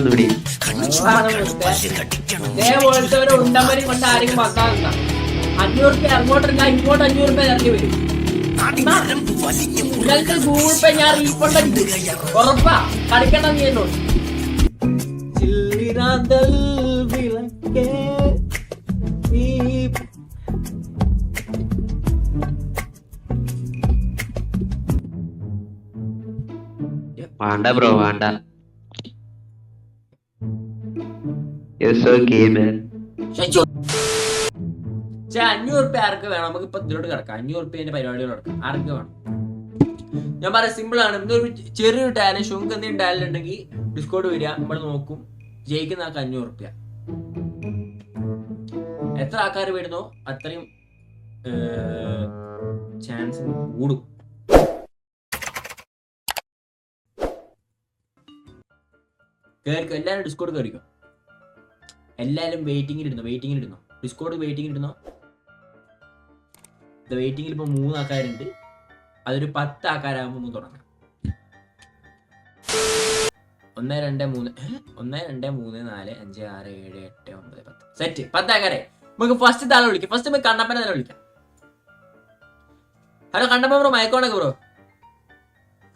ഒന്നുകൂടി. ഇതേപോലത്തെ ഒരു ഉണ്ടമ്പരി കൊണ്ട് ആരെങ്കിലും വന്നാ 500 രൂപ അങ്ങോട്ടല്ല ഇങ്ങോട്ട് 500 രൂപ ഇറങ്ങി വരും. നിങ്ങൾക്ക് ഗൂഗിൾ പേ ഞാൻ റീഫണ്ട് അടിക്കും. ഉറപ്പാ, കളിക്കണ്ട നീ എന്നോട്. വേണ്ട ബ്രോ വേണ്ട. It's okay man. 500 രൂപ ആർക്ക് വേണം? നമുക്ക് ഇപ്പൊ ഇതിലോട്ട് കിടക്കാം. 500 രൂപേന്റെ പരിപാടികൾ കിടക്കാം. ആർക്ക് വേണം? ഞാൻ പറയാം, സിമ്പിൾ ആണ്. ഇന്നൊരു ചെറിയൊരു ടാലന്റ് ഷുങ്ക് എന്തെങ്കിലും ടാലന്റ് ഉണ്ടെങ്കിൽ ഡിസ്കോഡ് വരിക, നമ്മൾ നോക്കും. ജയിക്കുന്ന ആൾക്ക് 500 രൂപ. എത്ര ആൾക്കാർ വരുന്നോ അത്രയും ചാൻസ് കൂടും. കേറിക്കോ, എല്ലാവരും ഡിസ്കോഡ് കയറിക്കോ. എല്ലാവരും വെയിറ്റിംഗിൽ ഇടുന്നോ ഡിസ്കോഡ് വെയിറ്റിംഗിൽ ഇടുന്നോ. വെയിറ്റിംഗിൽ ഇപ്പൊ 3 ആൾക്കാരുണ്ട്. അതൊരു 10 ആൾക്കാരാകുമ്പോൾ നമുക്ക് തുടങ്ങാം. 1 2 3 1 2 3 4 5 6 7 8 9 10 സെറ്റ്. 10 ആൾക്കാരെ നമുക്ക് ഫസ്റ്റ് താളെ വിളിക്കാം. ഫസ്റ്റ് നമുക്ക് കണ്ണപ്പനെ തന്നെ വിളിക്കാം. ഹലോ കണ്ണപ്പ ബ്രോ, മയക്കോണൊക്കെ ബ്രോ.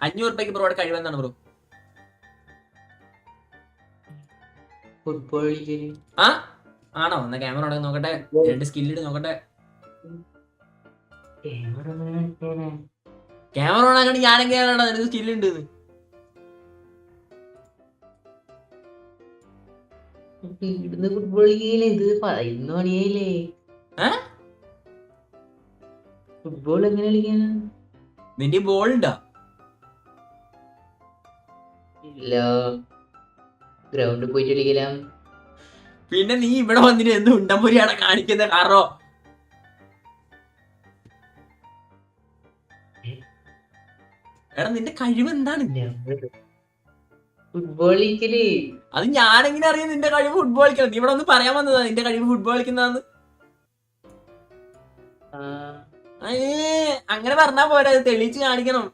500 രൂപയ്ക്ക് ബ്രോയുടെ കഴിവെന്താണ് ബ്രോ? ഫുട്ബോൾ ആണോ? എന്നാ ക്യാമറ ഉടനെ നോക്കട്ടെ, 2 സ്കില്ലിട്ട് നോക്കട്ടെ. ക്യാമറ ഓണാക്കണി ഞാനെങ്ങനെയാണോ നിനക്ക് സ്കില്ലുണ്ട്? ഫുട്ബോൾ ഇത് 11 മണിയായില്ലേ? ഫുട്ബോൾ എങ്ങനെ കളിക്കാനാ? നിന്റെ ബോൾ ഉണ്ടോ? ഇല്ല, ഗ്രൗണ്ടിൽ പോയിട്ട് കളിക്കലാം. പിന്നെ നീ ഇവിടെ വന്നിട്ട് എന്ത് ഉണ്ടമ്പൊരിയാണ് കാണിക്കുന്നത്? കാറോ എടാ, നിന്റെ കഴിവ് എന്താണ്? ഫുട്ബോൾ കളിക്കല്. അത് ഞാനെങ്ങനെ അറിയാം നിന്റെ കഴിവ് ഫുട്ബോൾ കളിക്കണം? നീ ഇവിടെ ഒന്ന് പറയാൻ വന്നതാ നിന്റെ കഴിവ് ഫുട്ബോൾ കളിക്കുന്നതാന്ന്. അങ്ങനെ പറഞ്ഞാ പോരാ, അത് തെളിയിച്ച് കാണിക്കണം.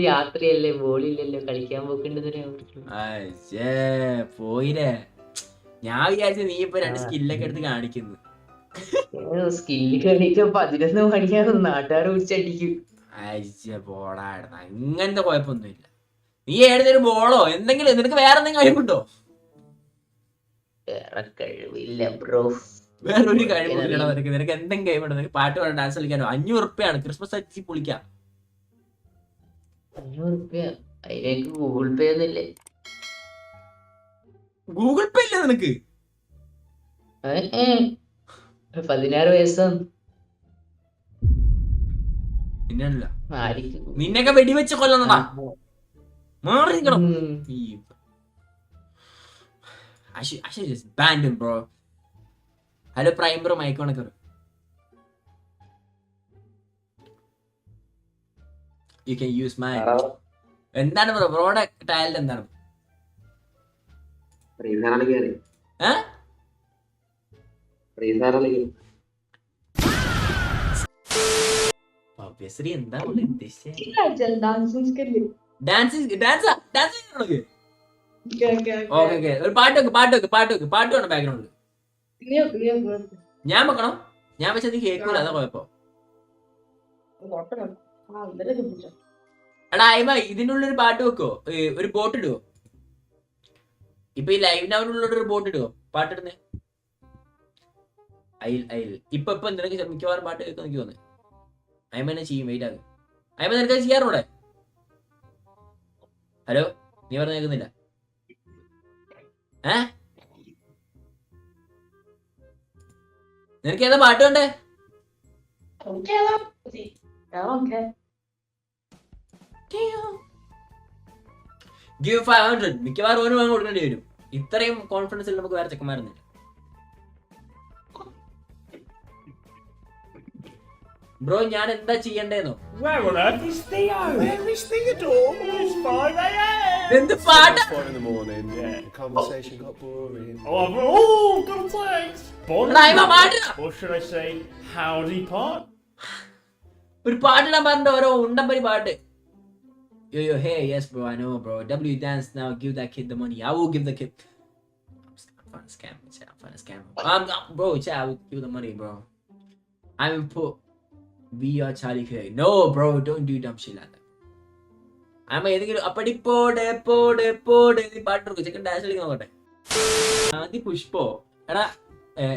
രാത്രിയല്ലേ, ബോളില്ലല്ലോ, കളിക്കാൻ പോക്കണ്ടേ. പോയില്ലേ? ഞാൻ വിചാരിച്ചു നീ ഇപ്പൊ 2 സ്കില്ലൊക്കെ എടുത്ത് കാണിക്കുന്നു. സ്കില്ല് കളിക്കാൻ 11 മണിയാണ്, നാട്ടുകാരെ വിളിച്ചടിക്കും. പോടായിരുന്നു, അങ്ങനത്തെ കുഴപ്പമൊന്നുമില്ല. നീ ഏതൊരു ബോളോ എന്തെങ്കിലും, നിനക്ക് വേറെ എന്തെങ്കിലും കഴിവുണ്ടോ? വേറെ കഴിവില്ല ബ്രോ. വേറൊരു കഴിവില്ല നിനക്ക്. നിനക്ക് എന്തെങ്കിലും കഴിവുണ്ടോ? നിനക്ക് പാട്ട് പാടാൻ, ഡാൻസ് കളിക്കാനോ? 500 രൂപയാണ് ക്രിസ്മസ് അടിച്ച് പൊളിക്കാം. 500 രൂപ അതിലേക്ക് ഗൂഗിൾ പേ ഒന്നുമില്ലേ? ഗൂഗിൾ പേ ഇല്ല നിനക്ക്? 16 വയസ്സാണ്. നിന്നൊക്കെ വെടിവെച്ച് കൊല്ലണടാ. മാറി നിക്കണം. ഹലോ പ്രൈം ബ്രോ, മൈക്കോണൊക്കെ you can use mine. എന്താണ് ബ്രോ ബ്രോയുടെ ടാലന്റ് എന്താണ്? എന്താ ഒരു പാട്ട് വേണം ബാക്ക്ഗ്രൗണ്ടിൽ. ഞാൻ വെക്കണം? ഞാൻ വെച്ചത് കേൾക്കൂല, അതാ കുഴപ്പം. എടാ അയ്മ, ഇതിന്റെ ഉള്ളൊരു പാട്ട് വെക്കോ? ഒരു ബോട്ട് ഇടുവോ? ഇപ്പൊ ഈ ലൈവിനുള്ളൊരു ബോട്ട് ഇടുവോ? പാട്ടിടുന്നേ അയിൽ ഇപ്പൊ നിനക്ക് മിക്കവാറും പാട്ട് കേൾക്കാൻ എനിക്ക് തോന്നുന്നു. അയ്മ എന്നെ ചെയ്യും, വെയിറ്റ് ആകും. അയ്മ നിനക്ക് ചെയ്യാറുണ്ടേ? ഹലോ, നീ പറഞ്ഞ കേൾക്കുന്നില്ല? നിനക്ക് ഏതാ പാട്ട് വേണ്ടേ? Give 500. മിക്കവാറും ഓന് വാങ്ങി കൊടുക്കേണ്ടി വരും. ഇത്രയും കോൺഫിഡൻസിൽ നമുക്ക് വേറെ ചെക്കന്മാരുന്നില്ല. ബ്രോ, ഞാൻ എന്താ ചെയ്യണ്ടേന്നോ? എന്ത് പാട്ടാ? ഒരു പാട്ടിടാൻ പറഞ്ഞ ഓരോ ഉണ്ടമ്പരി പാട്ട്. Yo, hey, yes, bro, I know, bro. W dance now. Give that kid the money. I will give the kid. I'm trying to scam. I'm trying to scam. Bro, chat, I will give the money, bro. I will put be your Charlie Craig. No, bro, don't do dumb shit like that. I'm ഏതെങ്കിലും അപ്പടി പോടെ പോടെ പോടെ പാട്ട് എടുക്കും ചെക്കൻ dance കളിക്കാൻ നോക്കട്ടെ ആദ്യം പുഷ്പോ എടാ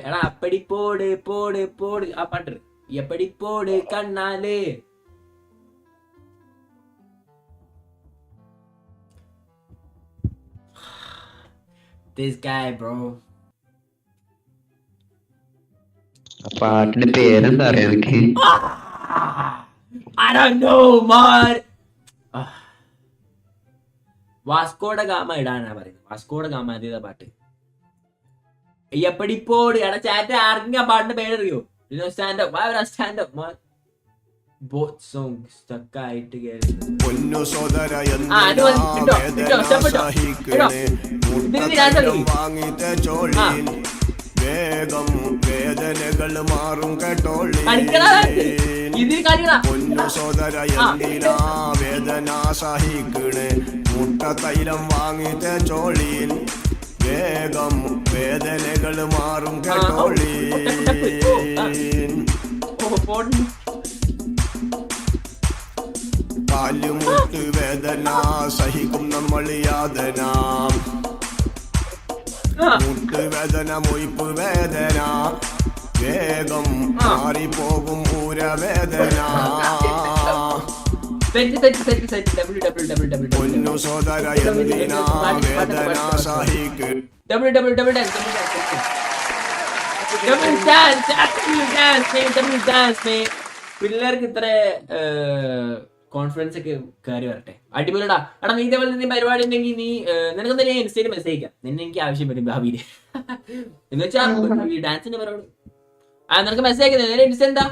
എടാ അപ്പടി പോടെ പോടെ പോടെ ആ പാട്ട് എപ്പടി പോടെ കണ്ണാലേ This guy, bro. ആ പാട്ടിന്റെ പേരെന്താ അറിയാ എനിക്ക്? I don't know, man. Vasco da Gama ഇടാനാ പറയുന്നത്. വാസ്കോഡ ഗാമ അതേതാ പാട്ട്? എപ്പടി പോടി എടാ ചാറ്റ് ആർക്കെങ്കിലും ആ പാട്ടിന്റെ പേരറിയോ? Stand up stand up man both song stuck ആയിട്ട് വേഗം വേദനകൾ മാറും കേട്ടോളി സോദര എന്തിനാ വേദന സഹിക്കണേ മുട്ട തൈലം വാങ്ങി തേച്ചോളീൻ വേഗം വേദനകൾ മാറും കേട്ടോളി കാലുമുട്ട് വേദന സഹിക്കും നമ്മൾ യാതന മുട്ട് വേദന മൊയ്പ്പ് വേദന വേഗം മാറിപ്പോകും ഊരവേദന പൊന്നു സോദര എന്തിനാ വേദന സഹിക്ക് പിള്ളേർക്ക് ഇത്ര കോൺഫിഡൻസ് ഒക്കെ കയറി വരട്ടെ അടിപൊളിടാ എടാ നീ ഇതേപോലെ നീ പരിപാടി ഉണ്ടെങ്കിൽ നീ നിനക്ക് ഞാൻ ഇൻസ്റ്റയിൽ മെസ്സേജ് അയക്കാം നിന്നെ എനിക്ക് ആവശ്യം വരും ഭാവിയില് എന്ന് വെച്ചാൽ ഈ ഡാൻസിന്റെ പരിപാടി നിനക്ക് മെസ്സേജ് അയക്കുന്നത് നേരെ ഇൻസ്റ്റ എന്താ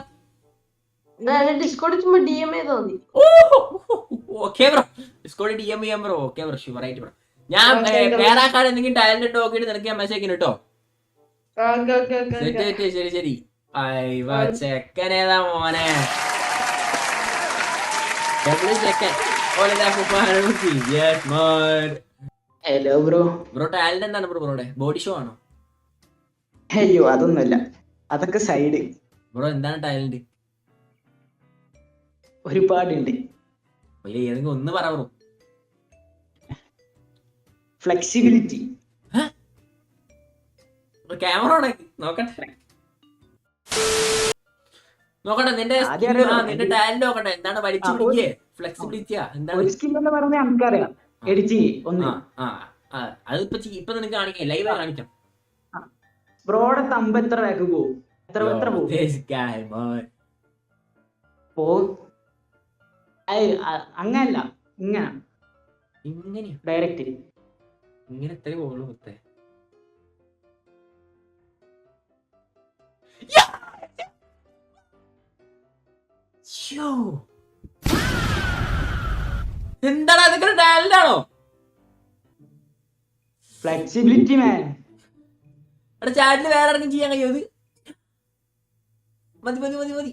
ഓക്കെ ബ്രോ ഡിസ്കോഡ് DM ചെയ്യാൻ ബ്രോ ഓക്കെ ബ്രോ ഷുവറായിട്ട് ബ്രോ ഞാൻ വേറെ എന്തെങ്കിലും ടാലന്റ് നോക്കിയിട്ട് നിനക്ക് ഞാൻ മെസ്സേജ് അയക്കുന്നു കേട്ടോ ശരി ശരി ചെക്കനേതാ മോനെ ഹലോ ബ്രോ. ബ്രോ ടാലന്റ് എന്താണ് ബ്രോയുടെ ബോഡി ഷോ ആണോ? അയ്യോ അതൊന്നുമല്ല, അതൊക്കെ സൈഡ്. ബ്രോ എന്താണ് ടാലന്റ്? ഒരുപാടുണ്ട്. ഏതെങ്കിലും ഒന്ന് പറ ബ്രോ. ഫ്ലെക്സിബിലിറ്റി. ക്യാമറ നോക്കട്ടെ നിന്റെ ടാലന്റ് നോക്കട്ടെ എന്താണ് വലിച്ചു പിടിക്കേ ഫ്ലെക്സിബിലിറ്റിയാ എന്താണ് നമുക്കറിയാം ഇപ്പൊ നിനക്ക് കാണിക്കാം ലൈവ് കാണിക്കാം. ബ്രോയുടെ തമ്പ് എത്ര ബാക്ക് പോകും? എത്ര അങ്ങനല്ല ഇങ്ങനെ ഡയറക്റ്റ് ഇങ്ങനെ എത്ര പോകുള്ളൂ മുത്തേ. എന്താണ് അതൊക്കെ ടാലന്റ് ആണോ? ഫ്ലെക്സിബിലിറ്റി മാൻ. എടാ ചാറ്റില് വേറെ ആർക്കും ചെയ്യാൻ കഴിയോ? ഇത് മതി മതി മതി മതി.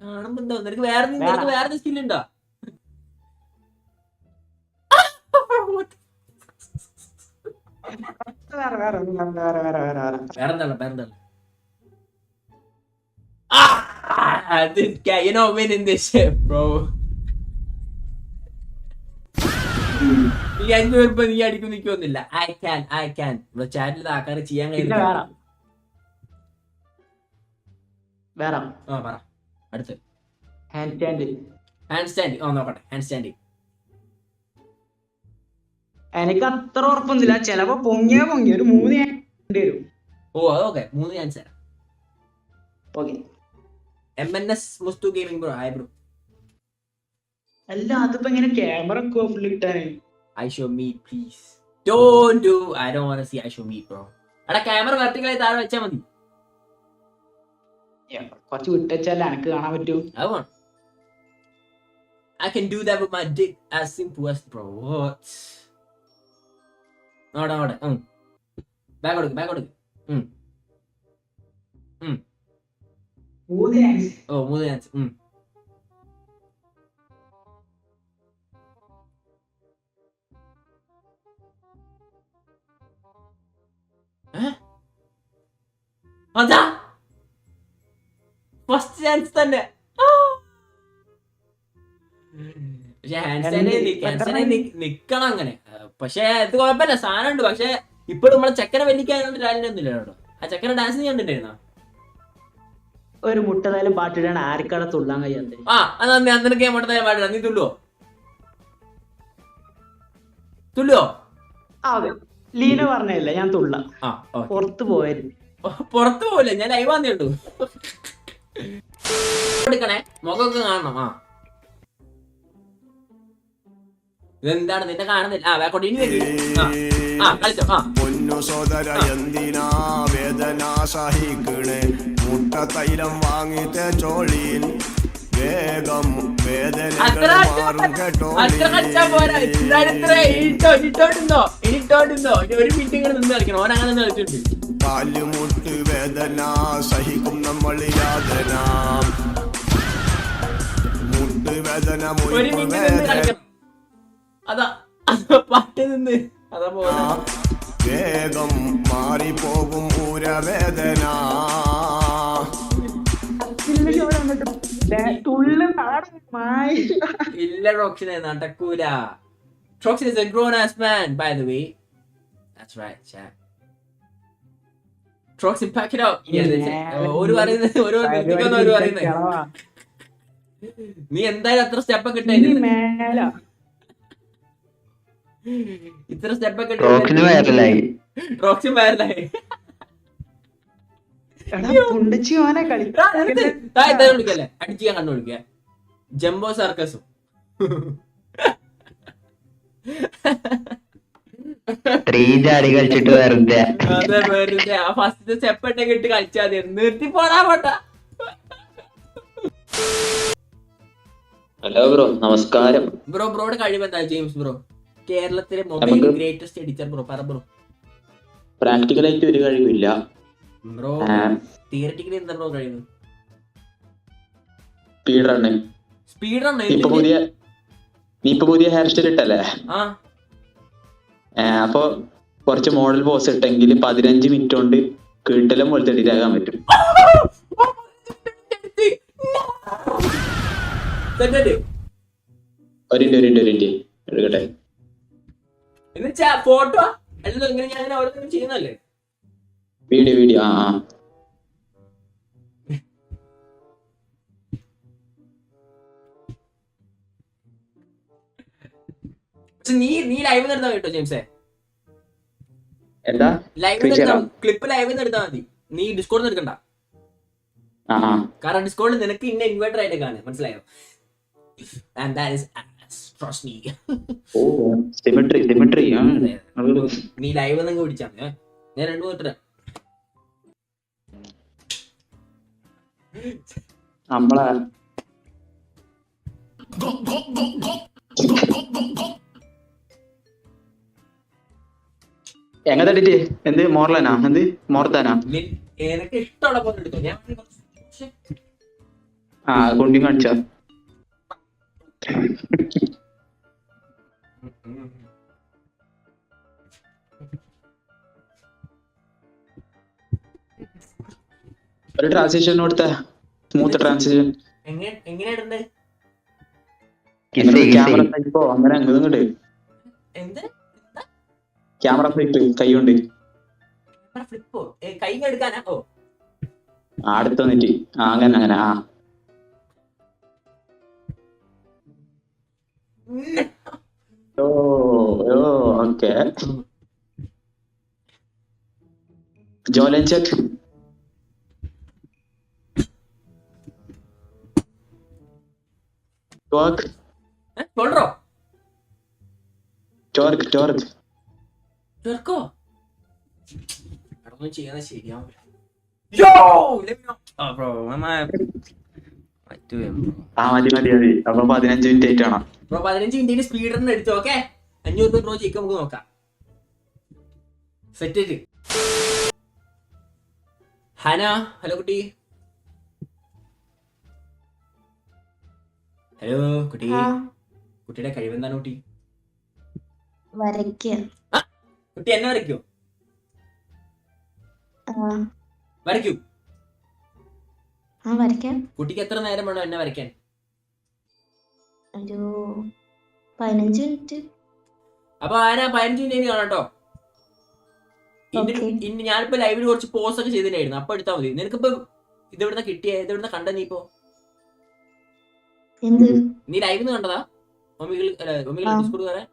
കാണുമ്പോ എന്തോ നിനക്ക് വേറെ സ്കില്ലുണ്ടോ? വേറെന്താണ് this guy, you're not winning this shit, bro. ഈ 500 രൂപ നീ അടിക്കും നിൽക്കൊന്നില്ല. I can ചാറ്റിൽ ആൾക്കാർ ചെയ്യാൻ കഴിയില്ല. പറ അടുത്ത് ഹാൻഡ് സ്റ്റാൻഡ് നോക്കട്ടെ. ഹാൻഡ് സ്റ്റാൻഡ് എനിക്ക് അത്ര ഉറപ്പൊന്നുമില്ല, ചിലപ്പോ പൊങ്ങിയ ഒരു 3 വരും. ഓക്കെ 3 ചാൻസ് തരാം. ഓക്കെ MNS മുസ്തു ഗെയിമിംഗ് ബ്രോ ഹായ് ബ്രോ. അല്ല അതിപ്പോ എങ്ങനെ ക്യാമറ ഫുൾ ഇട്ടാണ്? I show meat please. Don't do. I don't want to see I show meat bro. എടാ ക്യാമറ വെർട്ടിക്കലായി താഴെ വെച്ചാ മതി. കുറച്ച് വിട്ടുവെച്ചാലേ എനിക്ക് കാണാൻ പറ്റൂ. I can do that with my dick as simple as bro. What? നോടെ ബാക്ക് കൊടുക്ക് 3 ചാൻസ് അതാ ഫസ്റ്റ് ചാൻസ് തന്നെ. പക്ഷെ ഹാൻഡ്സ്റ്റാൻഡ് നിക്കണം അങ്ങനെ. പക്ഷെ ഇത് കുഴപ്പമില്ല, സാധനം ഉണ്ട്. പക്ഷെ ഇപ്പോഴും നമ്മളെ ചെക്കനെ വലിക്കാനുള്ള ടാലന്റ് ഒന്നും ഇല്ല കേട്ടോ. ആ ചെക്കനെ ഡാൻസ് നീ കണ്ടിട്ടുണ്ടായിരുന്നോ? ഒരു മുട്ടതായാലും പാട്ടിടാണ് ആർക്കട തുള്ളാൻ കഴിയാത്ത. ആ അതാ നിനക്ക് ഞാൻ മുട്ടതായാലും പാട്ടിടാ. നീ തുള്ളുവോ? അതെ, ലീന പറഞ്ഞല്ല ഞാൻ തുള്ളാം. പുറത്തു പോയായിരുന്നു. പുറത്തു പോവില്ല, ഞാൻ ലൈവ് വന്നേ ഉള്ളൂ. എടുക്കണേ, മുഖമൊക്കെ കാണണം. ഇതെന്താണ് നിന്നെ കാണുന്നില്ല? പൊന്നു സോദര എന്തിനാ വേദന സഹിക്കണേ, മുട്ട തൈലം വാങ്ങി തേച്ചോളീൻ, വേഗം വേദനകൾ മാറും കേട്ടോ. കാലുമുട്ട് വേദന സഹിക്കും നമ്മൾ യാതന, മുട്ട് വേദന മുഴുവൻ വേദന. അതാ പാട്ട് നിന്ന് അതാ പോലെ വേഗം മാറിപ്പോകും ഊരവേദന. ഇല്ല റോക്സിനെ നടക്കൂല. Troxin is a grown ass man, by the way. That's right, chat. Troxin, pack it up. ഒരു പറയുന്നത് നീ എന്തായാലും അത്ര സ്റ്റെപ്പ് ഒക്കെ ഇത്ര സ്റ്റെപ്പ് ഒക്കെ റോക്സിന് വൈറലായി. വിളിക്കല്ലേ അടിച്ച് ഞാൻ കണ്ടു വിളിക്ക. ജംബോ സർക്കസും ചാടി കളിച്ചിട്ട് വെറുതെ ഫസ്റ്റ് സ്റ്റെപ്പ് ഇട്ടൊക്കെ ഇട്ട് കളിച്ചാൽ മതി. നിർത്തി പോടാ പോട്ട. ഹലോ ബ്രോ, നമസ്കാരം. ബ്രോയുടെ കഴിവെന്താ ജെയിംസ് ബ്രോ? കേരളത്തിലെ മൊബൈൽ ഗ്രേറ്റസ്റ്റ് എഡിറ്റർ ബ്രോ, പറ ബ്രോ. പ്രാക്ടിക്കലായിട്ട് ഒരു കഴിവില്ല ബ്രോ. തിയററ്റിക്കലി എന്താ ബ്രോ കഴിവ്? Speed run. നീ ഇപ്പൊ പുതിയ ഹെയർ സ്റ്റൈൽ ഇട്ടല്ലേ? അപ്പൊ കുറച്ച് മോഡൽ പോസ് ഇട്ടെങ്കിൽ 15 മിനിറ്റ് കൊണ്ട് കിട്ടലും പോലത്തെ എഡിറ്റാക്കാൻ പറ്റും. ഒരു എടുക്കട്ടെ. ഫോട്ടോ ചെയ്യുന്നല്ലേ? വീഡിയോ. നീ ലൈവ് നിർത്താൻ കേട്ടോ ജെയിംസേ. എന്താ ക്ലിപ്പ് ലൈവ് എടുത്താൽ മതി. നീ ഡിസ്കോഡ് എടുക്കണ്ട. കാരണം ഡിസ്കോഡിൽ നിനക്ക് ഇന്ന ഇൻവെർട്ടർ ആയിട്ട് കാണും, മനസ്സിലായോ? And that is trust me. Symmetry. നീ ലൈവ് നിങ്ങൾ പിടിച്ചാ ഞാൻ 2 മിനിറ്റ് നമ്മളെ എങ്ങനെ എഡിറ്റ്? എന്ത് മോർലനാ? എന്ത് മോർത്താനാ? എനിക്ക് ഇഷ്ടമുള്ള പോലെ എടുത്തു. ഞാൻ കൊണ്ടി കാണിച്ചാ ഒരു ട്രാൻസിഷൻ കൊടുത്ത സ്മൂത്ത് ട്രാൻസിഷൻ. എങ്ങനെ ഇടണ്ടേ? ക്യാമറ ഫ്ലിപ്പോ അങ്ങനെ അങ്ങോട്ട് ക്യാമറ ഫ്ലിപ്പ് കൈ കൊണ്ട് കൈ എടുക്കാനാ? അടുത്ത് വന്നിട്ട് അങ്ങനെ ഓക്കെ. ജോലൻ ചെക്ക്. മതി. അപ്പൊ 15 മിനിറ്റ് ആയിട്ടാണോ? 15 മിനിറ്റ് സ്പീഡ് റൺ എടുത്തു. ഓക്കെ, 500 ബ്രോ ജയിക്കും. നമുക്ക് നോക്കാം. സെറ്റ്. ഹന, ഹലോ കുട്ടി. ഹലോ കുട്ടി. കുട്ടിയുടെ കഴിവെന്താണ് കുട്ടി? കുട്ടി എന്നെ വരയ്ക്കോ? വരയ്ക്കൂ. വരയ്ക്കാൻ കുട്ടിക്ക് എത്ര നേരം വേണം എന്നെ വരയ്ക്കാൻ? ഒരു 15 മിനിറ്റ്. അപ്പൊ ആരാ 15 മിനിറ്റ് കാണാം കേട്ടോ. ഇന്ന് ഞാനിപ്പോ ലൈവിൽ കുറച്ച് പോസ്റ്റ് ഒക്കെ ചെയ്തിട്ടായിരുന്നു, അപ്പൊ എടുത്താൽ മതി. നിനക്കിപ്പോ ഇതെവിടുന്ന കിട്ടിയ, ഇതെവിടുന്ന കണ്ട? നീ ഇപ്പോ നീ ലൈവിൽ നിന്ന് കണ്ടതാ? ഡിസ്കോഡ് കയറാൻ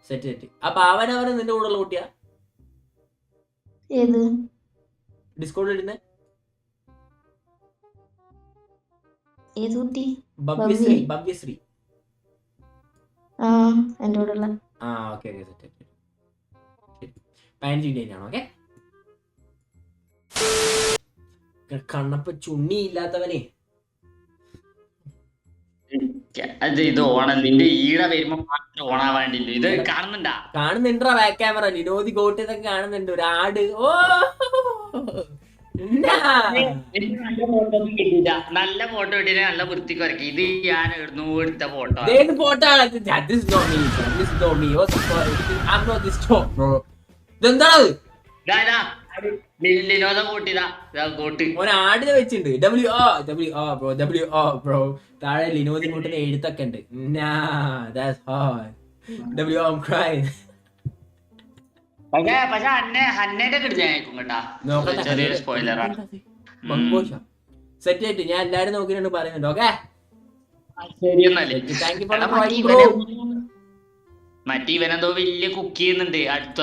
സെറ്റ് സെറ്റ്. അപ്പൊ അവനവനെ നിന്റെ കൂടെ ഉള്ള കുട്ടിയാ ഡിസ്കോഡ് ഇടുന്നേ? ഭവ്യശ്രീ. എന്റെ കൂടെ ഉള്ള. ആ ഓക്കെ ഓക്കെ സെറ്റ്. 15 മിനിറ്റ് ആണോ? ഓക്കെ. കണ്ണപ്പ ചുണ്ണി ഇല്ലാത്തവനെ. ഇത് ഓണം നിന്റെ ഈട വരുമ്പോ മാത്രം ഓണാവാണ്ടില്ല. ഇത് കാണുന്നുണ്ടാ? കാണുന്നുണ്ടാ ബാക്ക് ക്യാമറ വിനോദി കോട്ട് ഇതൊക്കെ കാണുന്നുണ്ട്. ഒരു ആട്. ഓ നല്ല ഫോട്ടോ കിട്ടിയ നല്ല വൃത്തിക്ക് വരക്കി. ഇത് ഞാൻ എടുത്ത ഫോട്ടോ. ഏത് ഫോട്ടോ ആണ്? ഇതെന്താണത്? വിനോദ കൂട്ടിയതാ കോട്ട്. ഒരാടിനെ വെച്ചിട്ടുണ്ട്. ബ്രോ. താഴെ ലിനോദി കൂട്ടിന്റെ എഴുത്തൊക്കെ ഉണ്ട്. പക്ഷെ അന്നേന്റെ കിടന്നേക്കും കേട്ടാ. ചെറിയൊരു സ്പോയിലറാണ്. സെറ്റ് ആയിട്ട് ഞാൻ എല്ലാരും നോക്കിയിട്ടുണ്ട് പറയുന്നുണ്ട്. ഓക്കെ മറ്റേ ഇവനെന്തോ വലിയ കുക്ക് ചെയ്യുന്നുണ്ട്. അടുത്ത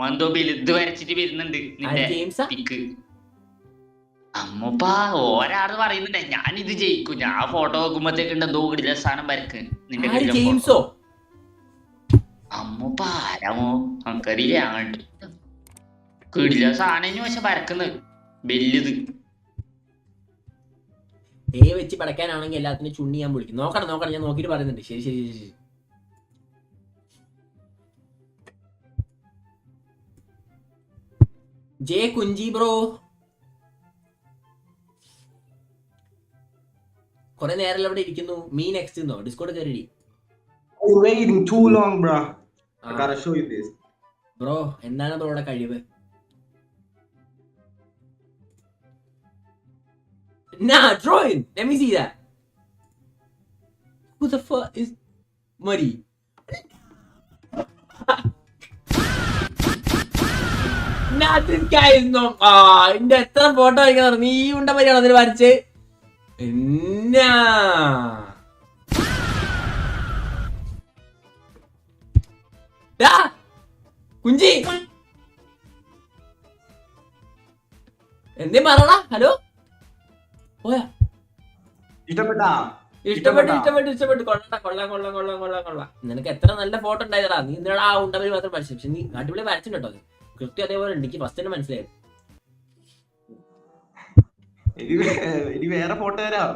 എന്തോ വലുത് വരച്ചിട്ട് വരുന്നുണ്ട് നിന്റെ പിക്ക്. അമ്മപ്പാ ഒരാള് പറയുന്നുണ്ട് ഞാൻ ഇത് ജയിക്കും. ഞാൻ ഫോട്ടോ നോക്കുമ്പോഴത്തേക്ക് എന്തോ കിടില സാധനം വരക്ക് നിന്റെ. അമ്മപ്പാ ആരാമോ നമുക്കറിയില്ല. അങ്ങോട്ട് കിടില സാധനം പക്ഷെ വരക്കുന്നത് വലുത്. വെച്ച് പടക്കാനാണെങ്കിൽ എല്ലാത്തിനും ചുണ്ണി ഞാൻ വിളിക്കും. നോക്കണം ഞാൻ നോക്കിട്ട് പറയുന്നുണ്ട്. ശരി. ജെ കുഞ്ചി ബ്രോ, കൊറേ നേരം അവിടെ ഇരിക്കുന്നു. മീ നെക്സ്റ്റ് ഡിസ്കോഡ് കയറി. Waiting too long, bro. I gotta show you this. Bro എന്താണ് ബ്രോയുടെ കഴിവ്? Drawing. Let me see that. Who the fuck is Muddy? This guy is no. ഇന്റെ എത്ര ഫോട്ടോ വരയ്ക്കാൻ നീ ഉണ്ട മരിയാണോ അതിൽ വരച്ച്? കുഞ്ചി എന്തേ പറയണ? ഹലോ പോയാ? ഇഷ്ടപ്പെട്ടു. കൊള്ളാം. നിനക്ക് എത്ര നല്ല ഫോട്ടോ ഉണ്ടായതാ. നീ എന്തിനാ ആ ഉണ്ടവര് മാത്രം വരച്ചു? പക്ഷെ നീ അടിപൊളി വരച്ചിട്ടുണ്ടോ? അത് കൃത്യം അതേപോലെ എനിക്ക് ഫസ്റ്റ് തന്നെ മനസ്സിലായത്. ഇനി വേറെ ഫോട്ടോ തരാം.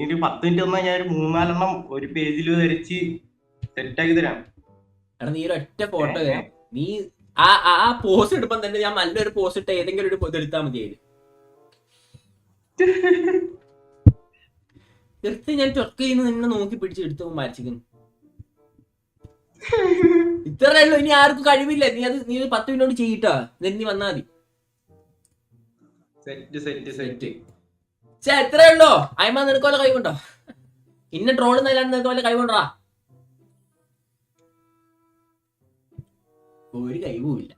ഇനി 10 മിനിറ്റ് വന്നാൽ ഞാൻ 3-4 ഒരു പേജിൽ വരച്ച് സെറ്റാക്കി തരാം. എടാ നീ ഒരു ഒറ്റ ഫോട്ടോ തരാം. നീ ആ പോസ്റ്റ് എടുപ്പം തന്നെ ഞാൻ നല്ലൊരു പോസ്റ്റ് ഇട്ട് ഏതെങ്കിലും ഒരു എടുത്താൽ മതിയായിരുന്നു. ഞാൻ ചൊക്ക ചെയ്യുന്ന നിന്നെ നോക്കി പിടിച്ച് എടുത്തു വരച്ചിരിക്കുന്നു. ഇത്രേ ഉള്ളൂ. ഇനി ആർക്കും കഴിവില്ല. നീ 10 മിനിറ്റ് ചെയ്യിട്ടാ. നീ വന്നാ മതി. എത്രേ ഉള്ളോ? അയ്മ നിനക്ക് വല്ല കഴിവുണ്ടോ? ഇന്ന ട്രോള് നല്ലാണ്ട് നിനക്ക് വല്ല കഴിവുണ്ടോ? ഒരു കഴിവുമില്ല.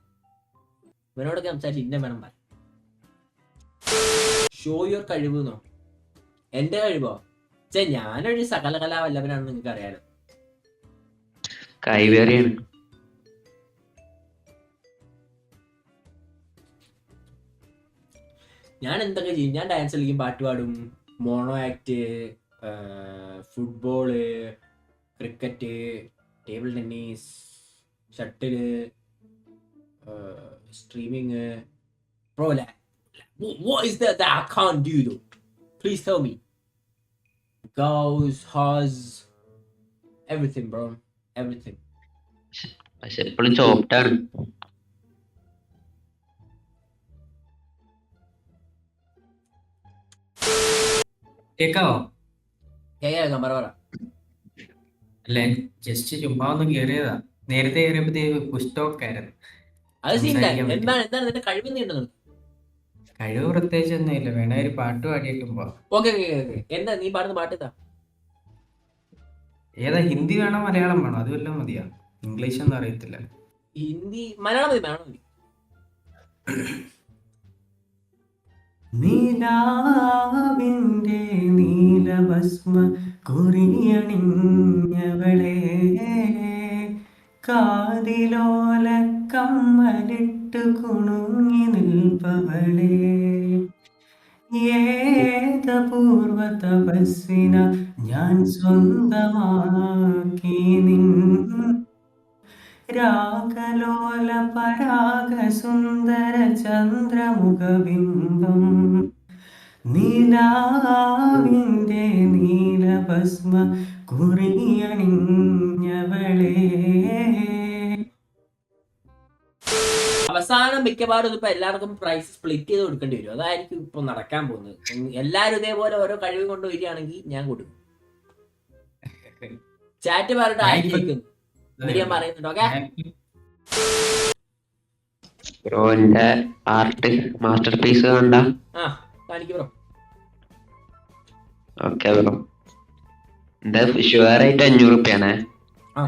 ഇവനോടൊക്കെ സംസാരിച്ച് ഇന്ന വേണം പറ. ഷോ യുവർ കഴിവ് എന്നോ? എന്റെ കഴിവോ? ഞാനൊരു സകലകലാ വല്ലവനാണെന്ന് നിങ്ങൾക്ക് അറിയാലോ. കൈവേറിയാണ്. ഞാൻ എന്തൊക്കെ ചെയ്യും? ഞാൻ ഡാൻസ് കളിക്കും, പാട്ട് പാടും, mono act, football, cricket, table tennis, shuttle, streaming. Bro, what is that I can't do though? Please tell me. Goes, has, everything bro, everything. പക്ഷെ എപ്പോഴും ചോപ്റ്റാണ്. കേക്കാവോ? കേൾക്കാം, പറ. അല്ലെ ജസ്റ്റ് ചുമ്മാ ഒന്ന് കേറിയതാ. നേരത്തെ കയറിയപ്പോ പുസ്തകമായിരുന്നു. അത് സീൻ എന്താണ് നിന്റെ കഴിവ്? നീ ഉണ്ടെന്ന് കഴിവ് പ്രത്യേകിച്ച് ഒന്നുമില്ല, വേണേ ഒരു പാട്ട് പാടിയിട്ടും പോവാം. ഓക്കെ എന്താ നീ പാടുന്ന പാട്ട് ഇതാ? ഏതാ, ഹിന്ദി വേണോ മലയാളം വേണോ? അത് വല്ലതും മതിയാ, ഇംഗ്ലീഷ് ഒന്നും അറിയത്തില്ല. ഹിന്ദി മലയാളം മതി, മലയാളം മതി. നീലാവിൻ്റെ നീലഭസ്മ കുറിയണിഞ്ഞവളെ, കാതിലോല കമ്മലിട്ട് കുണുങ്ങി നിൽപ്പവളെ, ഏതപൂർവ തപസ്സിന ഞാൻ സ്വന്തമാക്കി നിൻ രാഗലോല പരാഗ സുന്ദര ചന്ദ്രമുഖബിംബം. നീലാവിൻ്റെ നീലഭസ്മ കുറിയണിഞ്ഞവളെ. അവസാനം മിക്കവാറും ഇതിപ്പോ എല്ലാവർക്കും പ്രൈസ് സ്പ്ലിറ്റ് ചെയ്ത് കൊടുക്കേണ്ടി വരും. അതായിരിക്കും ഇപ്പൊ നടക്കാൻ പോകുന്നത്. എല്ലാരും ഇതേപോലെ ഓരോ കഴിവ് കൊണ്ട് വരികയാണെങ്കിൽ ഞാൻ കൊടുക്കും. ചാറ്റ് പറഞ്ഞിട്ട് ആയിരിക്കും ഞാൻ പറയുന്നുണ്ട്. ഓക്കെ ബ്രോ എന്റെ ആർട്ട് മാസ്റ്റർ പീസ് കണ്ട? ആ കാണിക്ക് ബ്രോ. ഓക്കെ ബ്രോ, എന്റെ ഷുവർ ആയിട്ട് 500 റുപ്യാണേ. ആ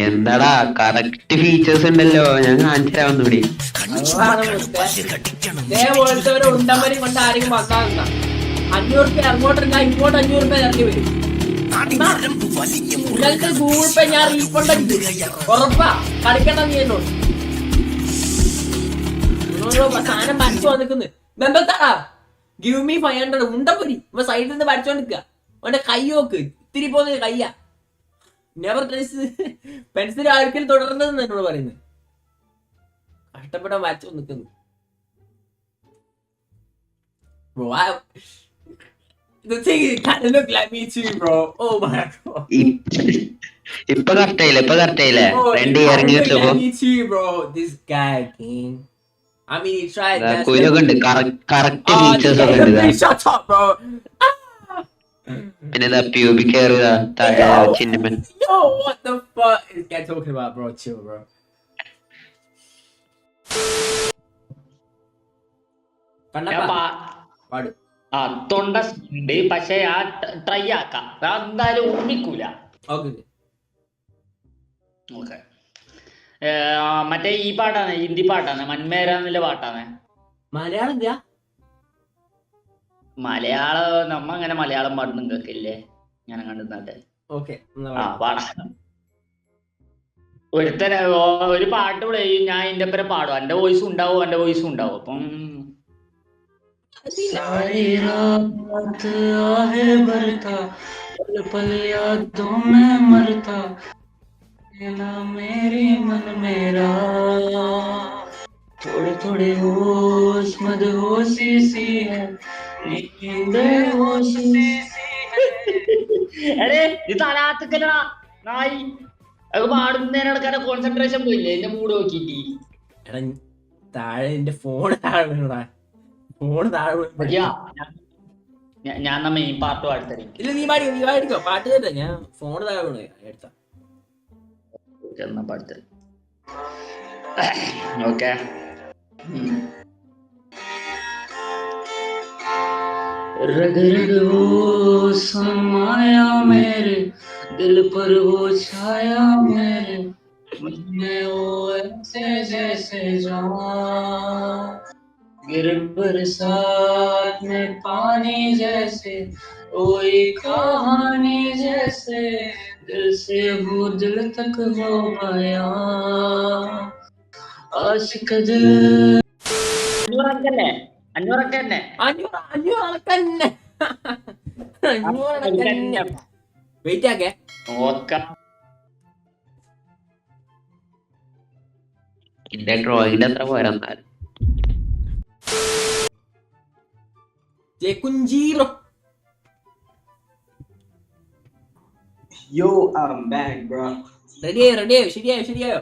എന്താടാ കറക്റ്റ് ഫീച്ചേഴ്സ് ഉണ്ടല്ലോ, ഞാൻ കാണിച്ചു തരാം ഒന്നുകൂടി. ഇതേപോലത്തെ ഒരു ഉണ്ടമ്പനും കൊണ്ട് ആരെങ്കിലും വന്നാ 500 റുപ്യ അങ്ങോട്ടല്ല ഇങ്ങോട്ട് 500 റുപ്യ ഇറങ്ങി വരും. നിങ്ങൾക്ക് ഗൂഗിൾ പേ ഞാൻ റീഫണ്ട് അടിക്കും, ഉറപ്പാ. കളിക്കണ്ട നീ എന്നോട് സാധനം വരച്ചു വന്നിക്കുന്നു. മെമ്പത്താടാ ഗിവ് മീ 500 ഉണ്ടപ്പൊരി. ഇപ്പൊ സൈഡിൽ നിന്ന് വരച്ചോണ്ടിരിക്കുക. അവന്റെ കൈ നോക്ക്, ഇത്തിരി പോകുന്നത് കയ്യാ. നെവർ പെൻസിൽ ആർക്കും തുടർന്നതെന്ന് എന്നോട് പറയുന്നത്. കഷ്ടപ്പെടാൻ വരച്ചു നിൽക്കുന്നു. ഇപ്പൊ കറക്റ്റായില്ലേ? ഇപ്പൊ കറക്റ്റായില്ലേ? 2 ഇറങ്ങി കിട്ടുമ്പോ കുയിലൊക്കെ ഉണ്ട്, കറക്റ്റ് ഫീച്ചേഴ്സ് ഒക്കെ ഉണ്ട്. പിന്നെ പ്യൂബിക് ഹെയർ ചിഹ്നമൻ. തൊണ്ട ഉണ്ട്, പക്ഷെ ആ ട്രൈ ആക്കാം, എന്തായാലും ഓർമ്മിക്കൂല. ഓക്കെ മറ്റേ ഈ പാട്ടാണ്, ഹിന്ദി പാട്ടാണ്, മന്മേര എന്നുള്ള പാട്ടാണ്. മലയാളം മലയാളം നമ്മ അങ്ങനെ മലയാളം പാടുന്ന കേൾക്കില്ലേ? ഞാൻ കണ്ടിരുന്നാട്ടെ. ഒരുത്തര ഒരു പാട്ട് വിളയും, ഞാൻ എന്റെ പേരെ പാടും. എന്റെ വോയിസും ഉണ്ടാവും, എന്റെ വോയിസും ഉണ്ടാവും. അപ്പം थोड़े थोड़े होश मदहोशी सी है, नींद होशी सी है. अरे ഇത് അലാത്തക്കല്ലടാ നായി. അത് പാടുന്നതിനടക്കാരെ കോൺസെൻട്രേഷൻ പോയില്ലേ? എന്റെ മൂഡ് നോക്കിട്ട്. എടാ താഴെ എന്റെ ഫോൺ താഴെ വീണടാ, ഫോൺ താഴെ വീണ. ഞാൻ മെയിൻ പാട്ട് പാടുത്തരേ. ഇല്ല നീ പാടിക്കോ, പാട്ട് കേട്ടോ. ഞാൻ ഫോൺ താഴെ വീണു എടുത്ത പാടുത്തരേ. ഓക്കെ रग रग वो समाया मेरे दिल पर, वो छाया मेरे मुझमें, वो ऐसे जैसे जान गिर बरसात में पानी जैसे, कोई कहानी जैसे, दिल से वो दिल तक वो बयां आशिक दिल. വെയിറ്റ് ആക്കേ. എന്റെ ഡ്രോയിങ്ങിന്റെ അത്ര പോരാന്നാലും റെഡിയായോ? ശരിയായോ?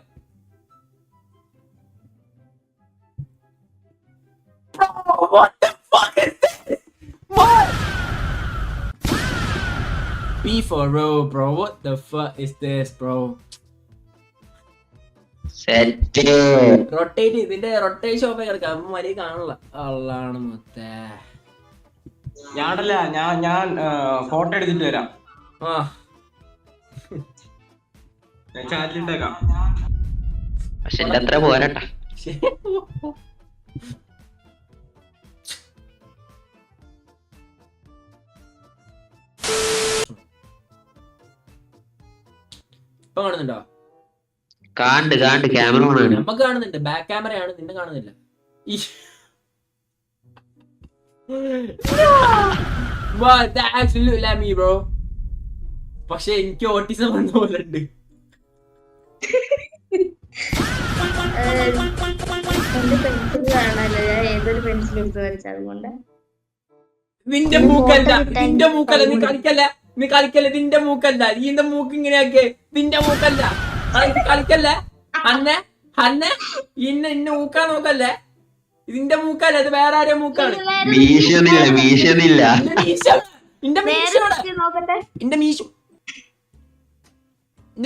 P for bro. What the fuck is this, bro? Set. Rotate ഇതിന്റെ റൊട്ടേഷൻ ഷോപ്പേ കിടക്കാം. അമ്മ മരി കാണില്ല. അള്ളാണ് മൊത്തേ. ഞാൻ ഫോട്ടോ എടുത്തിട്ട് വരാം. ആ ഞാൻ ചാറ്റിലിട്ടേക്കാം. പക്ഷെ എന്റെ അത്ര പോരട്ടാ. ഇപ്പൊ കാണുന്നുണ്ടോ? കാണ്ട് ക്യാമറ ഓണാണ്. നമുക്ക് കാണുന്നുണ്ട്. ബാക്ക് ക്യാമറയാണ്, നിന്നെ കാണുന്നില്ല. ബ്രോ പക്ഷെ എനിക്ക് ഓട്ടിസം വന്ന പോലെ ഉണ്ട്. എന്റെ പെൻസിൽ കാണാല്ലോ, ഞാൻ ഏതൊരു പെൻസിൽ എടുത്ത് വരച്ച അതുകൊണ്ട്. നിന്റെ മൂക്കല്ല നീ കളിക്കല്ല നിന്റെ മൂക്കല്ല. നീന്റെ മൂക്ക് ഇങ്ങനെയാക്കെ. നിന്റെ മൂക്കല്ല കളിക്കല്ലേ. അന്നെ ഇന്നെ ഊക്കാൻ നോക്കല്ലേ. ഇതിന്റെ മൂക്കല്ല, ഇത് വേറെ ആരെയും മൂക്കാണ്. മീശയൊന്നില്ല. എന്റെ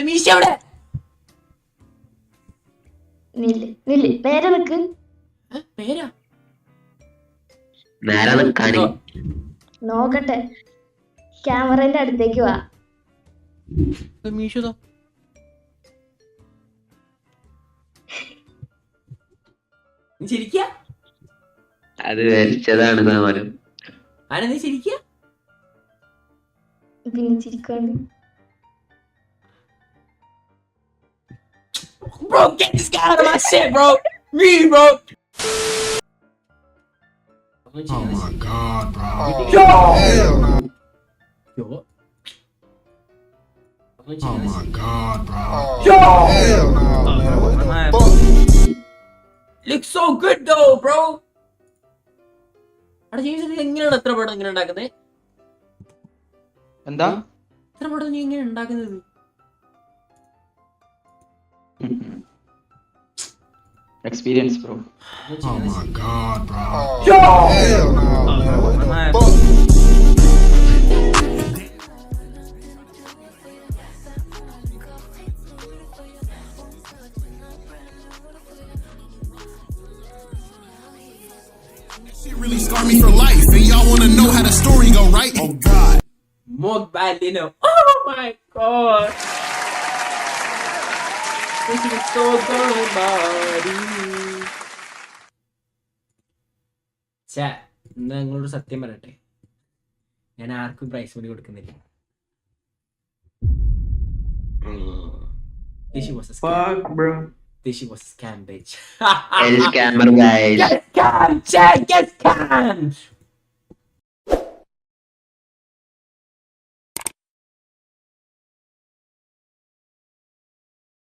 മീശ എവിടെ? നേരെ നിക്ക്. പേരാ നേരെ നിക്കാണ്. നോക്കട്ടെ, ക്യാമറന്റെ അടുത്തേക്ക് വാ. മീശോ ശരിക്ക അത് വരച്ചതാണ് സാമാനം. ആന നീ ശരിക്ക പിന്നെ ചിരിക്കാണ്ട്. Bro, get this guy out of my shit, bro. Me, bro. Oh my god, bro. Yo. Oh my god, bro. Yo. Hell no, man. Looks so good though, bro. അവിടെ ജീവിതത്തിൽ എങ്ങനെയാണ് എത്ര പടം ഇങ്ങനെ ഉണ്ടാക്കുന്നത്? എന്താ എത്ര പടം നീ എങ്ങനെ ഉണ്ടാക്കുന്നത്? Experience bro. Oh my god, bro. Yo. Hell no, man. Shit really scarred me for life, and y'all wanna know how the story go, right? Oh God. More Balino. Oh my god. This is so good, buddy. ഛേ, എന്നാ നിങ്ങളോട് സത്യം പറയട്ടെ, ഞാൻ ആർക്കും prize money കൊടുക്കുന്നില്ല. This was a scam. Fuck, bro. This was a scam, bitch. Scammer guys. Get scammed, Chad! Get scammed!